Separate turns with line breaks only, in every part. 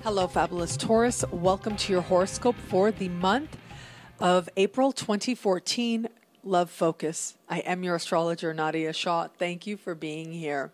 Hello, fabulous Taurus. Welcome to your horoscope for the month of April 2014. Love focus. I am your astrologer, Nadiya Shah. Thank you for being here.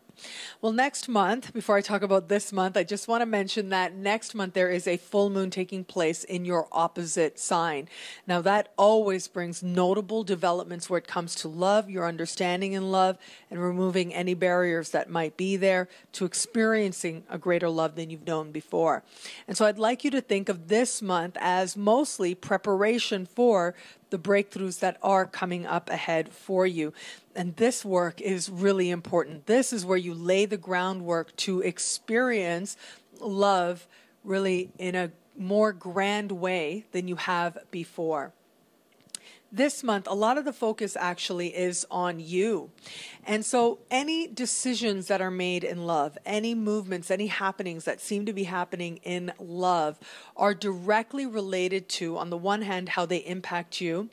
Well, next month, before I talk about this month, I just want to mention that next month there is a full moon taking place in your opposite sign. Now, that always brings notable developments where it comes to love, your understanding in love, and removing any barriers that might be there to experiencing a greater love than you've known before. And so I'd like you to think of this month as mostly preparation for the breakthroughs that are coming up ahead for you. And this work is really important. This is where you lay the groundwork to experience love really in a more grand way than you have before. This month, a lot of the focus actually is on you. And so any decisions that are made in love, any movements, any happenings that seem to be happening in love are directly related to, on the one hand, how they impact you,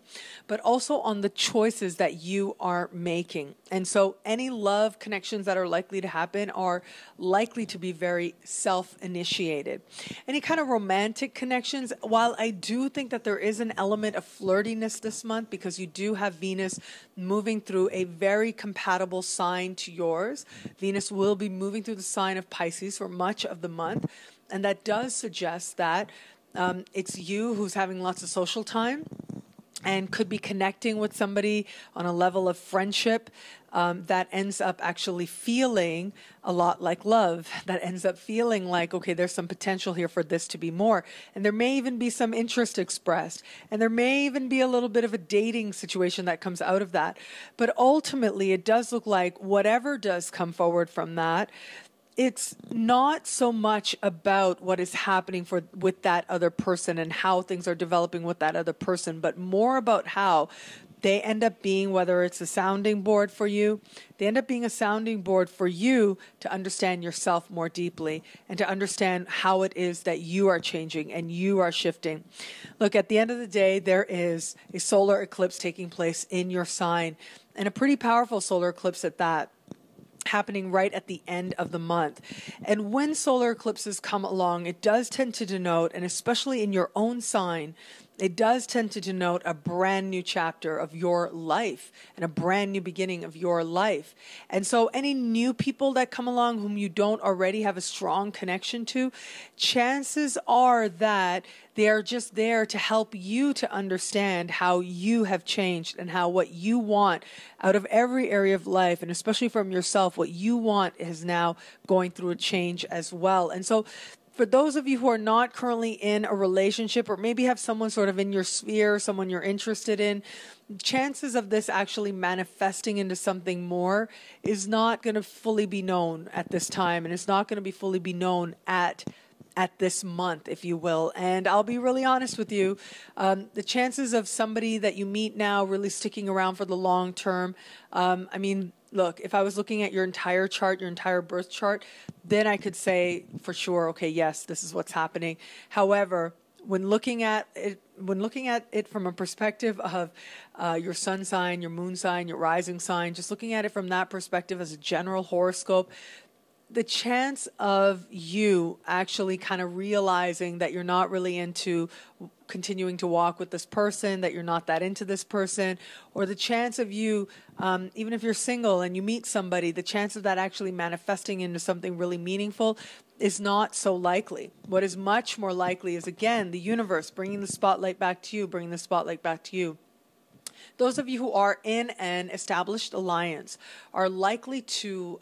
but also on the choices that you are making. And so any love connections that are likely to happen are likely to be very self-initiated. Any kind of romantic connections, while I do think that there is an element of flirtiness this month because you do have Venus moving through a very compatible sign to yours. Venus will be moving through the sign of Pisces for much of the month, and that does suggest that it's you who's having lots of social time and could be connecting with somebody on a level of friendship that ends up actually feeling a lot like love, that ends up feeling like, okay, there's some potential here for this to be more. And there may even be some interest expressed. And there may even be a little bit of a dating situation that comes out of that. But ultimately, it does look like whatever does come forward from that, it's not so much about what is happening with that other person and how things are developing with that other person, but more about how they end up being, whether it's a sounding board for you, they end up being a sounding board for you to understand yourself more deeply and to understand how it is that you are changing and you are shifting. Look, at the end of the day, there is a solar eclipse taking place in your sign, and a pretty powerful solar eclipse at that, happening right at the end of the month. And when solar eclipses come along, it does tend to denote, and especially in your own sign, it does tend to denote a brand new chapter of your life and a brand new beginning of your life. And so any new people that come along whom you don't already have a strong connection to, chances are that they are just there to help you to understand how you have changed and how what you want out of every area of life, and especially from yourself, what you want is now going through a change as well. And so for those of you who are not currently in a relationship, or maybe have someone sort of in your sphere, someone you're interested in, chances of this actually manifesting into something more is not going to fully be known at this time, and it's not going to be fully be known at this month, if you will. And I'll be really honest with you, the chances of somebody that you meet now really sticking around for the long term, look, if I was looking at your entire chart, your entire birth chart, then I could say for sure, okay, yes, this is what's happening. However, when looking at it from a perspective of your sun sign, your moon sign, your rising sign, just looking at it from that perspective as a general horoscope, the chance of you actually kind of realizing that you're not really into continuing to walk with this person, that you're not that into this person, or the chance of you, even if you're single and you meet somebody, the chance of that actually manifesting into something really meaningful is not so likely. What is much more likely is, again, the universe bringing the spotlight back to you, bringing the spotlight back to you. Those of you who are in an established alliance are likely to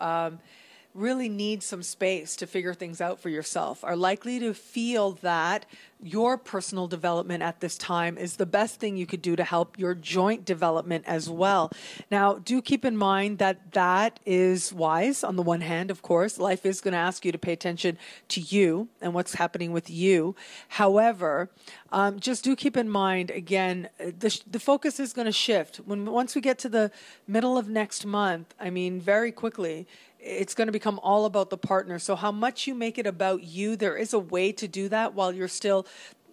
really need some space to figure things out for yourself, are likely to feel that your personal development at this time is the best thing you could do to help your joint development as well. Now, do keep in mind that that is wise. On the one hand, of course, life is going to ask you to pay attention to you and what's happening with you. However, just do keep in mind, again, the focus is going to shift. Once we get to the middle of next month, very quickly, it's going to become all about the partner. So how much you make it about you, there is a way to do that while you're still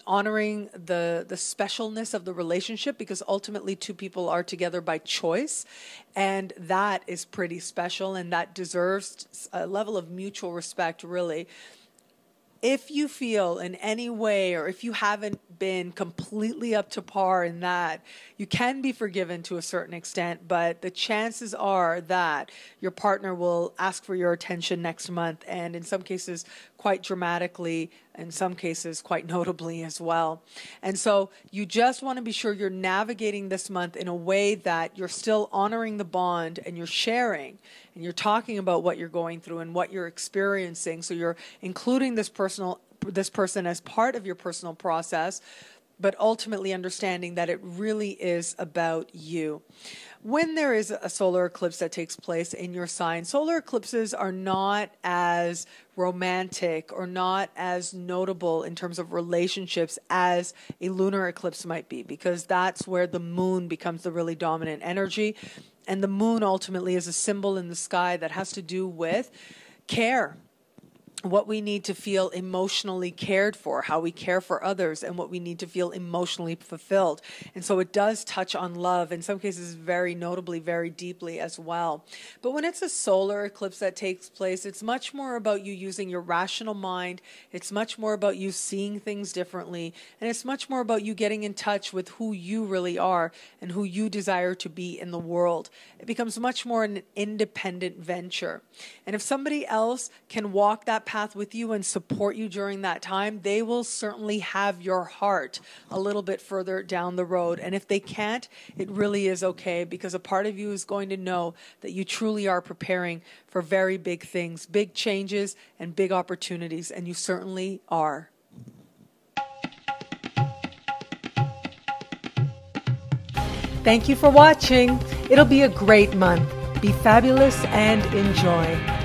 honoring the specialness of the relationship, because ultimately two people are together by choice, and that is pretty special, and that deserves a level of mutual respect, really. if you feel in any way, or if you haven't been completely up to par in that, you can be forgiven to a certain extent, but the chances are that your partner will ask for your attention next month, and in some cases quite dramatically, in some cases quite notably as well. And so you just want to be sure you're navigating this month in a way that you're still honoring the bond, and you're sharing, and you're talking about what you're going through and what you're experiencing. So you're including this person as part of your personal process, but ultimately understanding that it really is about you. When there is a solar eclipse that takes place in your sign, solar eclipses are not as romantic or not as notable in terms of relationships as a lunar eclipse might be, because that's where the moon becomes the really dominant energy. And the moon ultimately is a symbol in the sky that has to do with care, what we need to feel emotionally cared for, how we care for others, and what we need to feel emotionally fulfilled. And so it does touch on love, in some cases very notably, very deeply as well. But when it's a solar eclipse that takes place, it's much more about you using your rational mind. It's much more about you seeing things differently. And it's much more about you getting in touch with who you really are and who you desire to be in the world. It becomes much more an independent venture. And if somebody else can walk that path with you and support you during that time, they will certainly have your heart a little bit further down the road. And if they can't, it really is okay, because a part of you is going to know that you truly are preparing for very big things, big changes and big opportunities, and you certainly are. Thank you for watching. It'll be a great month. Be fabulous and enjoy.